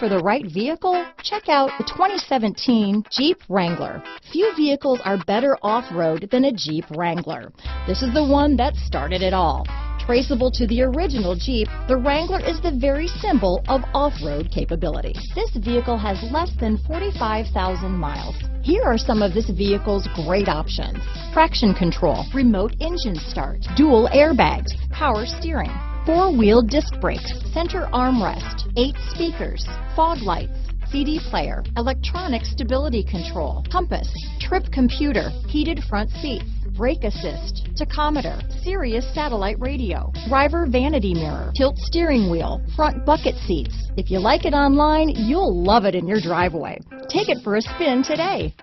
for the right vehicle? Check out the 2017 Jeep Wrangler. Few vehicles are better off-road than a Jeep Wrangler. This is the one that started it all. Traceable to the original Jeep, the Wrangler is the very symbol of off-road capability. This vehicle has less than 45,000 miles. Here are some of this vehicle's great options: traction control, remote engine start, dual airbags, power steering, four-wheel disc brakes, center armrest, 8 speakers, fog lights, CD player, electronic stability control, compass, trip computer, heated front seats, brake assist, tachometer, Sirius satellite radio, driver vanity mirror, tilt steering wheel, front bucket seats. If you like it online, you'll love it in your driveway. Take it for a spin today.